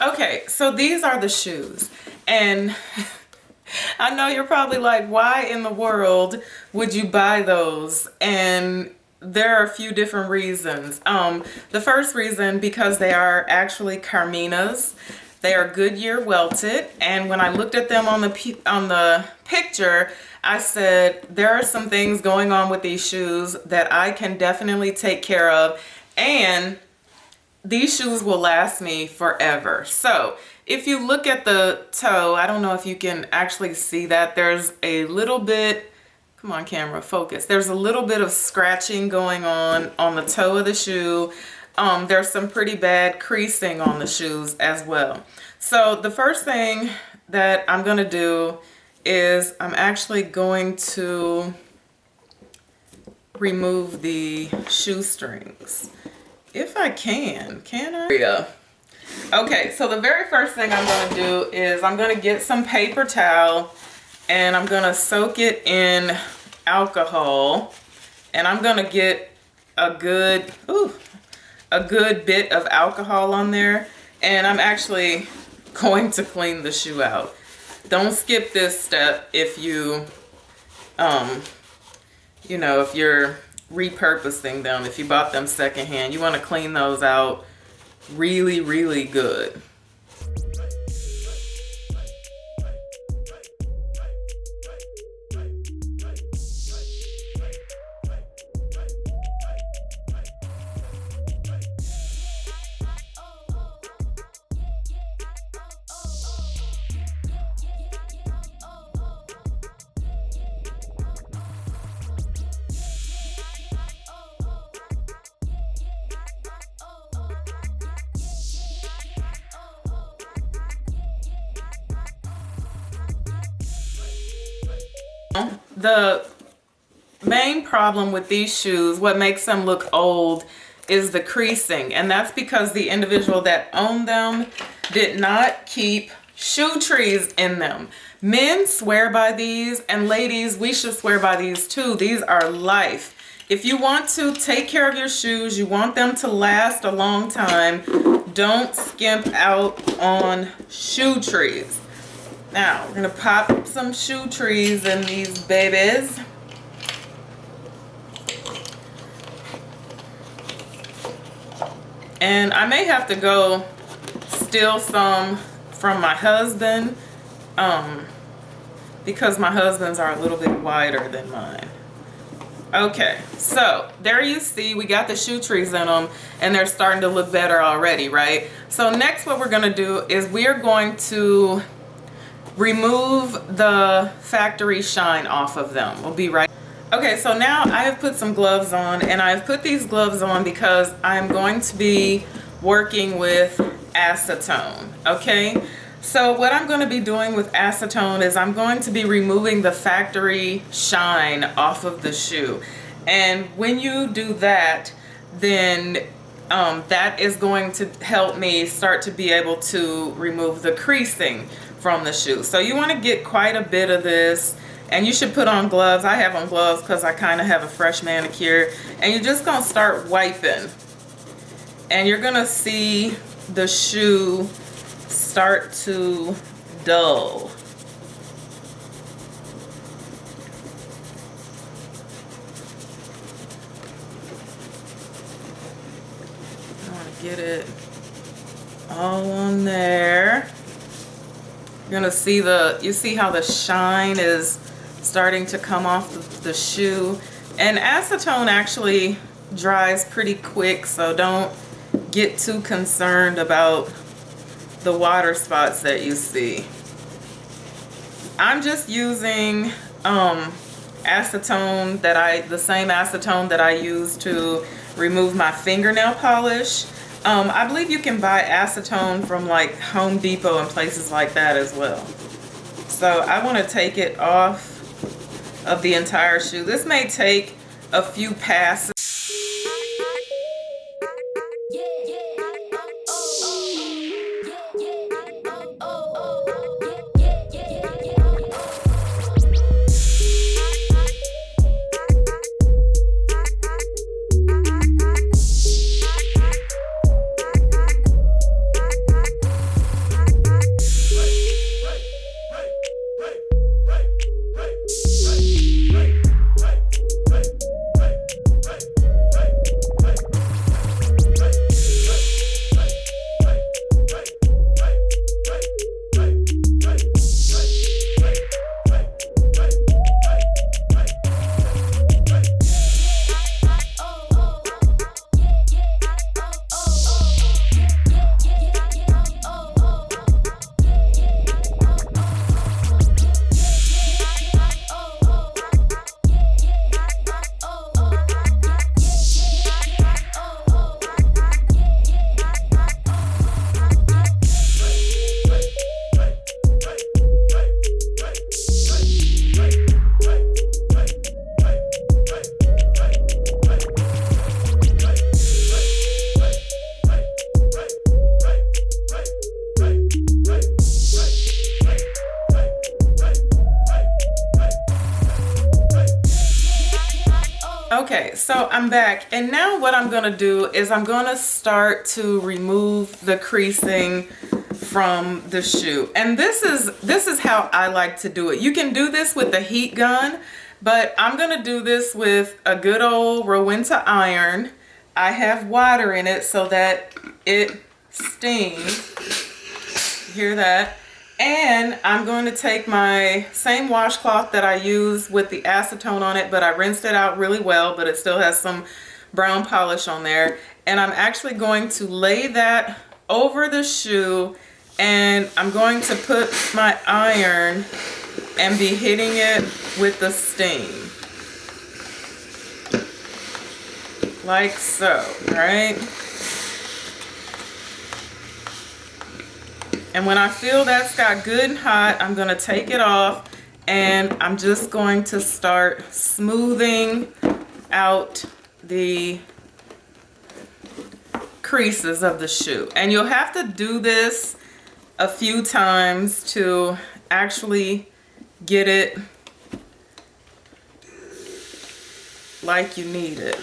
Okay, so these are the shoes. And I know you're probably like, why in the world would you buy those? And there are a few different reasons. The first reason, because they are actually Carminas. They are Goodyear welted, and when I looked at them on the picture, I said there are some things going on with these shoes that I can definitely take care of, and these shoes will last me forever. So if you look at the toe, I don't know if you can actually see that. There's a little bit, come on camera, focus. There's a little bit of scratching going on the toe of the shoe. There's some pretty bad creasing on the shoes as well. So the first thing that I'm going to do is I'm actually going to remove the shoestrings. If I can I? Yeah. Okay, so the very first thing I'm going to do is I'm going to get some paper towel and I'm going to soak it in alcohol, and I'm going to get a good bit of alcohol on there, and I'm actually going to clean the shoe out. Don't skip this step if you know, if you're repurposing them, if you bought them secondhand, you want to clean those out really, really good. The main problem with these shoes, what makes them look old, is the creasing, and that's because the individual that owned them did not keep shoe trees in them. Men swear by these, and ladies, we should swear by these too. These are life. If you want to take care of your shoes, you want them to last a long time, don't skimp out on shoe trees. Now, we're gonna pop some shoe trees in these babies. And I may have to go steal some from my husband, because my husband's are a little bit wider than mine. Okay, so there you see we got the shoe trees in them, and they're starting to look better already, right? So next what we're gonna do is we are going to remove the factory shine off of them. We'll be right. Okay, so now I have put some gloves on, and I've put these gloves on because I'm going to be working with acetone, okay? So what I'm going to be doing with acetone is I'm going to be removing the factory shine off of the shoe. And when you do that, then that is going to help me start to be able to remove the creasing from the shoe. So you want to get quite a bit of this, and you should put on gloves. I have on gloves because I kind of have a fresh manicure, and you're just going to start wiping, and you're going to see the shoe start to dull. I want to get it all on there. You're gonna see you see how the shine is starting to come off the shoe, and acetone actually dries pretty quick, so don't get too concerned about the water spots that you see. I'm just using acetone the same acetone that I use to remove my fingernail polish. I believe you can buy acetone from like Home Depot and places like that as well. So I want to take it off of the entire shoe. This may take a few passes. Okay, so I'm back, and now what I'm gonna do is I'm gonna start to remove the creasing from the shoe. And this is how I like to do it. You can do this with a heat gun, but I'm gonna do this with a good old Rowenta iron. I have water in it so that it steams. Hear that? And I'm going to take my same washcloth that I use with the acetone on it, but I rinsed it out really well, but it still has some brown polish on there. And I'm actually going to lay that over the shoe, and I'm going to put my iron and be hitting it with the steam. Like so, right? And when I feel that's got good and hot, I'm gonna take it off, and I'm just going to start smoothing out the creases of the shoe. And you'll have to do this a few times to actually get it like you need it.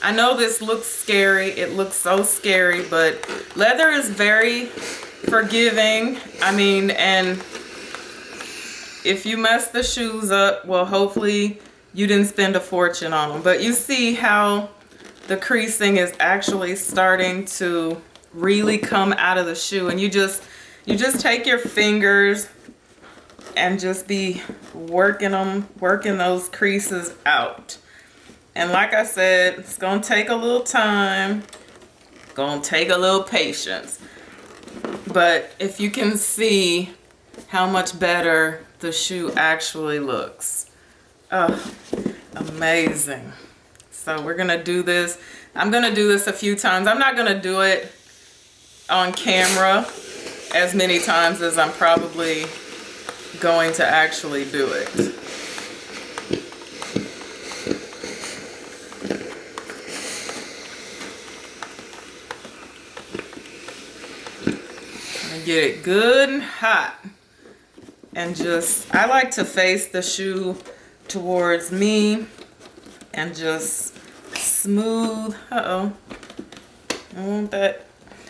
I know this looks scary. It looks so scary, but leather is very forgiving. I mean, and if you mess the shoes up, well, hopefully you didn't spend a fortune on them. But you see how the creasing is actually starting to really come out of the shoe, and you just take your fingers and just be working those creases out. And like I said, it's gonna take a little time, gonna take a little patience. But if you can see how much better the shoe actually looks. Oh, amazing. So we're gonna do this. I'm gonna do this a few times. I'm not gonna do it on camera as many times as I'm probably going to actually do it. Get it good and hot, and just, I like to face the shoe towards me and just smooth. I want that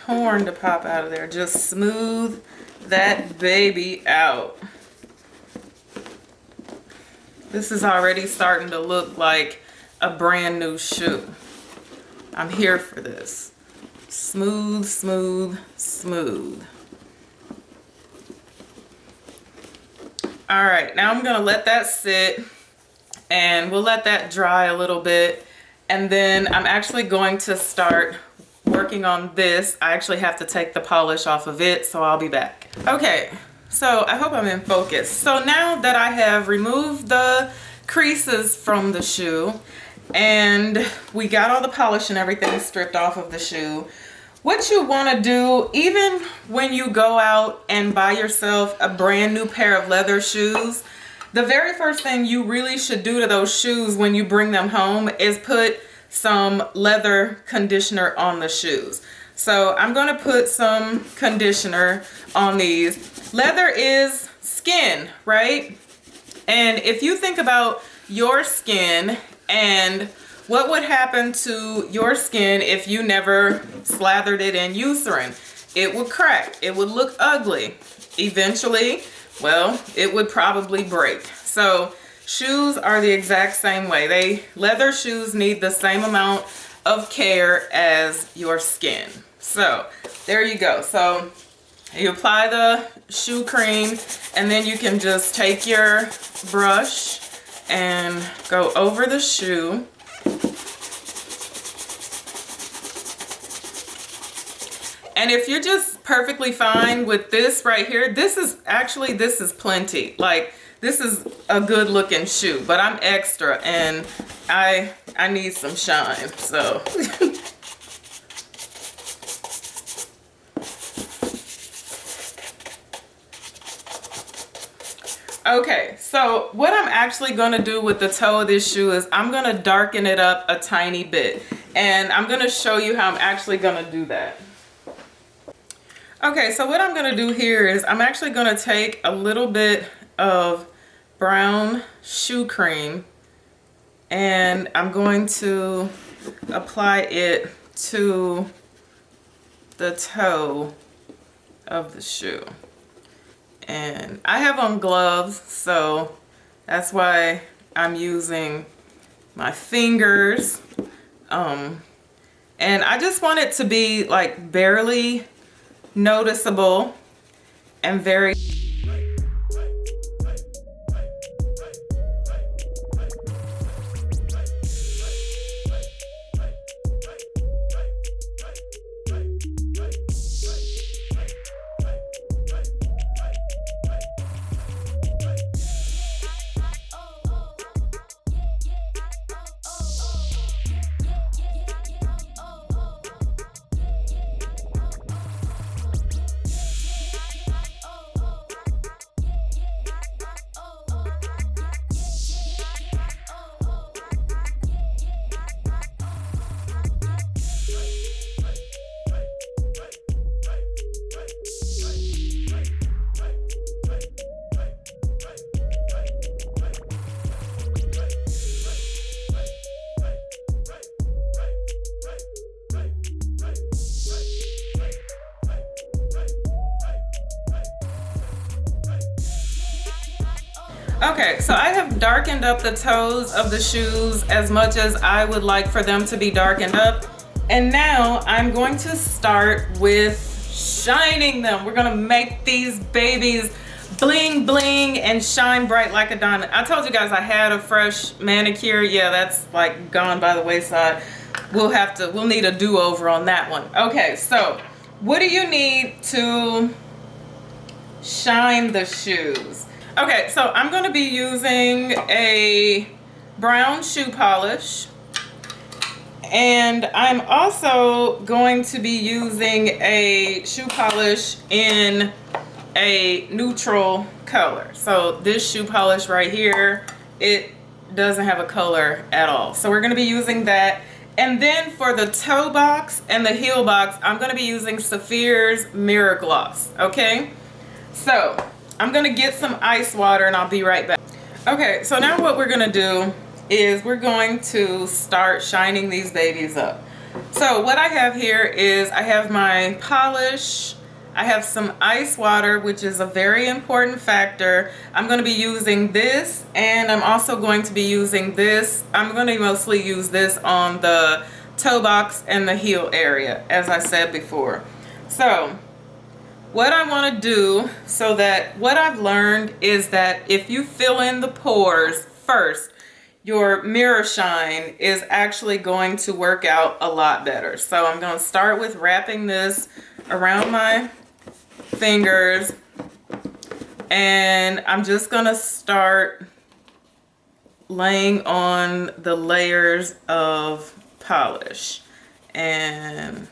horn to pop out of there. Just smooth that baby out. This is already starting to look like a brand new shoe. I'm here for this. Smooth, smooth, smooth. All right, now I'm gonna let that sit, and we'll let that dry a little bit, and then I'm actually going to start working on this. I actually have to take the polish off of it, so I'll be back. Okay, so I hope I'm in focus. So now that I have removed the creases from the shoe, and we got all the polish and everything stripped off of the shoe, what you want to do, even when you go out and buy yourself a brand new pair of leather shoes, the very first thing you really should do to those shoes when you bring them home is put some leather conditioner on the shoes. So I'm going to put some conditioner on these. Leather is skin, right? And if you think about your skin and what would happen to your skin if you never slathered it in Eucerin? It would crack. It would look ugly. Eventually, well, it would probably break. So shoes are the exact same way. Leather shoes need the same amount of care as your skin. So there you go. So you apply the shoe cream, and then you can just take your brush and go over the shoe. And if you're just perfectly fine with this right here, this is plenty. Like, this is a good looking shoe, but I'm extra and I need some shine, so. Okay, so what I'm actually gonna do with the toe of this shoe is I'm gonna darken it up a tiny bit. And I'm gonna show you how I'm actually gonna do that. Okay, so what I'm gonna do here is I'm actually gonna take a little bit of brown shoe cream, and I'm going to apply it to the toe of the shoe. And I have on gloves, so that's why I'm using my fingers. And I just want it to be like barely noticeable and very Okay, so I have darkened up the toes of the shoes as much as I would like for them to be darkened up. And now I'm going to start with shining them. We're gonna make these babies bling bling and shine bright like a diamond. I told you guys I had a fresh manicure. Yeah, that's like gone by the wayside. We'll need a do-over on that one. Okay, so what do you need to shine the shoes? Okay, so I'm going to be using a brown shoe polish, and I'm also going to be using a shoe polish in a neutral color. So this shoe polish right here, it doesn't have a color at all. So we're going to be using that. And then for the toe box and the heel box, I'm going to be using Saphir's Mirror Gloss, okay? So I'm gonna get some ice water and I'll be right back. Okay, so now what we're gonna do is we're going to start shining these babies up. So what I have here is I have my polish, I have some ice water, which is a very important factor. I'm gonna be using this, and I'm also going to be using this. I'm gonna mostly use this on the toe box and the heel area, as I said before. So what I want to do, so that what I've learned is that if you fill in the pores first, your mirror shine is actually going to work out a lot better. So I'm going to start with wrapping this around my fingers, and I'm just going to start laying on the layers of polish. And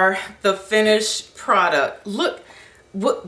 are the finished product. Look,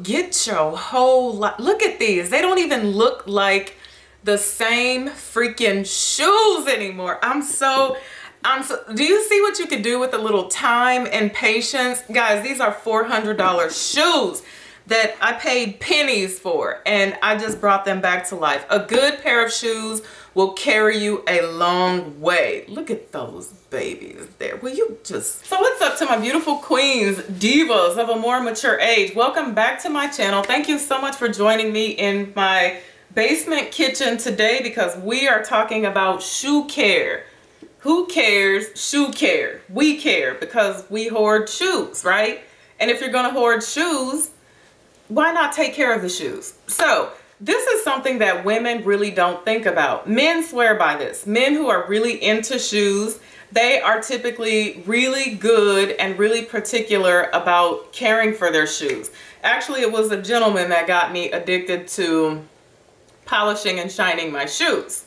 get your whole lot. Look at these. They don't even look like the same freaking shoes anymore. Do you see what you could do with a little time and patience? Guys, these are $400 shoes that I paid pennies for, and I just brought them back to life. A good pair of shoes will carry you a long way. Look at those babies there. Will you just... So what's up to my beautiful queens, divas of a more mature age? Welcome back to my channel. Thank you so much for joining me in my basement kitchen today, because we are talking about shoe care. Who cares? Shoe care. We care because we hoard shoes, right? And if you're gonna hoard shoes, why not take care of the shoes? So this is something that women really don't think about. Men swear by this. Men who are really into shoes, they are typically really good and really particular about caring for their shoes. Actually, it was a gentleman that got me addicted to polishing and shining my shoes.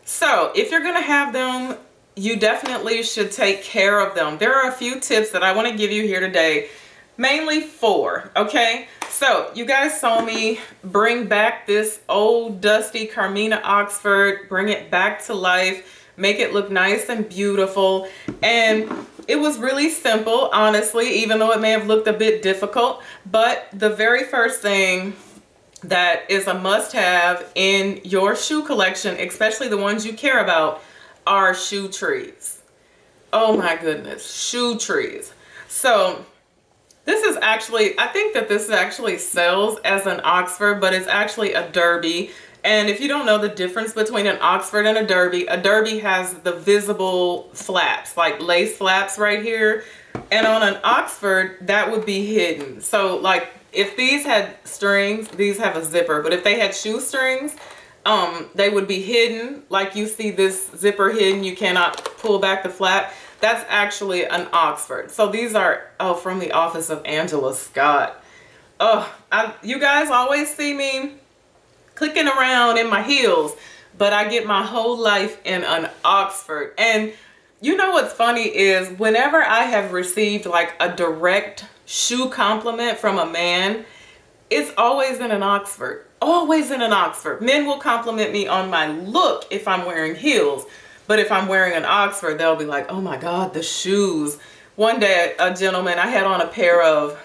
So if you're gonna have them, you definitely should take care of them. There are a few tips that I want to give you here today, mainly 4, okay? So you guys saw me bring back this old dusty Carmina Oxford, bring it back to life, make it look nice and beautiful. And it was really simple, honestly, even though it may have looked a bit difficult. But the very first thing that is a must-have in your shoe collection, especially the ones you care about, are shoe trees. Oh my goodness, shoe trees. So this is actually, I think that this actually sells as an Oxford, but it's actually a derby. And if you don't know the difference between an Oxford and a derby has the visible flaps, like lace flaps right here. And on an Oxford, that would be hidden. So like if these had strings, these have a zipper, but if they had shoestrings, they would be hidden. Like you see this zipper hidden, you cannot pull back the flap. That's actually an Oxford. So these are, from the office of Angela Scott. You guys always see me clicking around in my heels, but I get my whole life in an Oxford. And you know what's funny is whenever I have received like a direct shoe compliment from a man, it's always in an Oxford. Always in an Oxford. Men will compliment me on my look if I'm wearing heels, but if I'm wearing an Oxford, they'll be like, oh my God, the shoes. One day, a gentleman, I had on a pair of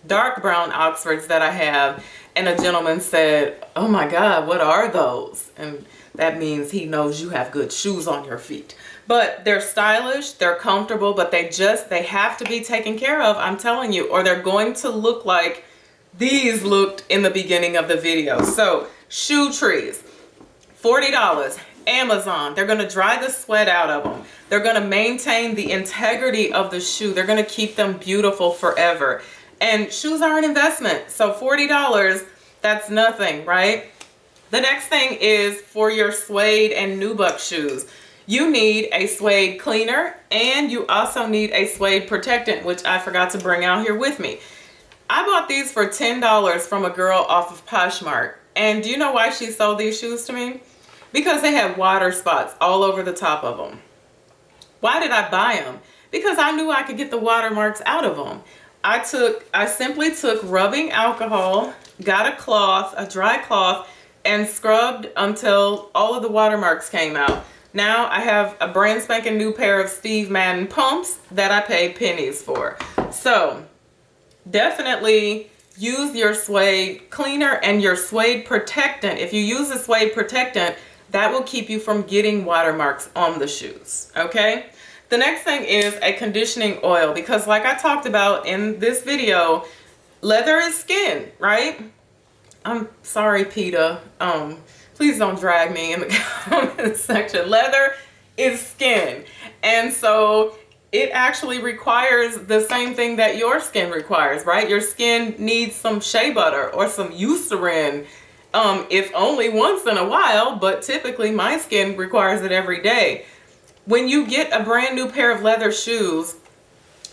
dark brown Oxfords that I have, and a gentleman said, oh my God, what are those? And that means he knows you have good shoes on your feet. But they're stylish, they're comfortable, but they have to be taken care of, I'm telling you, or they're going to look like these looked in the beginning of the video. So shoe trees, $40, Amazon. They're going to dry the sweat out of them. They're going to maintain the integrity of the shoe. They're going to keep them beautiful forever. And shoes are an investment. So $40, that's nothing, right? The next thing is for your suede and nubuck shoes. You need a suede cleaner, and you also need a suede protectant, which I forgot to bring out here with me. I bought these for $10 from a girl off of Poshmark. And do you know why she sold these shoes to me? Because they had water spots all over the top of them. Why did I buy them? Because I knew I could get the watermarks out of them. I simply took rubbing alcohol, got a cloth, a dry cloth, and scrubbed until all of the watermarks came out. Now I have a brand spanking new pair of Steve Madden pumps that I paid pennies for. So definitely use your suede cleaner and your suede protectant. If you use a suede protectant, that will keep you from getting watermarks on the shoes, okay? The next thing is a conditioning oil, because like I talked about in this video, leather is skin, right? I'm sorry, PETA. Please don't drag me in the comment section. Leather is skin. And so it actually requires the same thing that your skin requires, right? Your skin needs some shea butter or some Eucerin, if only once in a while, but typically my skin requires it every day. When you get a brand new pair of leather shoes,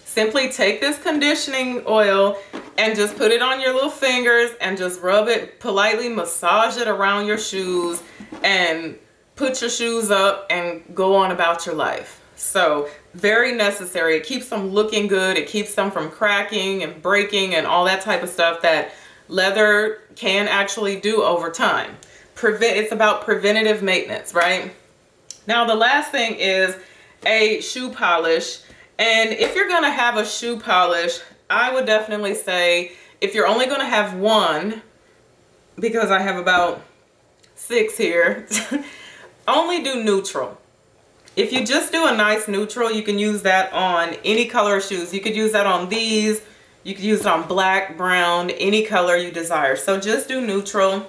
simply take this conditioning oil and just put it on your little fingers and just rub it, politely massage it around your shoes and put your shoes up and go on about your life. So Very necessary. It keeps them looking good. It keeps them from cracking and breaking and all that type of stuff that leather can actually do over time. It's about preventative maintenance, right? Now the last thing is a shoe polish. And if you're going to have a shoe polish, I would definitely say if you're only going to have one, because I have about 6 here, only do neutral. If you just do a nice neutral, you can use that on any color of shoes. You could use that on these. You could use it on black, brown, any color you desire. So just do neutral.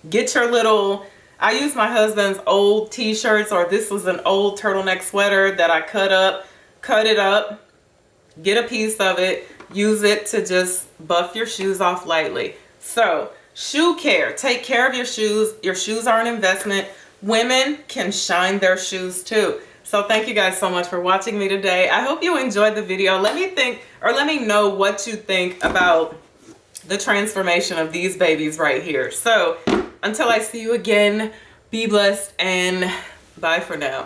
Get your little, I use my husband's old t-shirts, or this was an old turtleneck sweater that I cut it up, get a piece of it, use it to just buff your shoes off lightly. So shoe care, take care of your shoes. Your shoes are an investment. Women can shine their shoes too. So thank you guys so much for watching me today. I hope you enjoyed the video. Let me know what you think about the transformation of these babies right here. So until I see you again, be blessed and bye for now.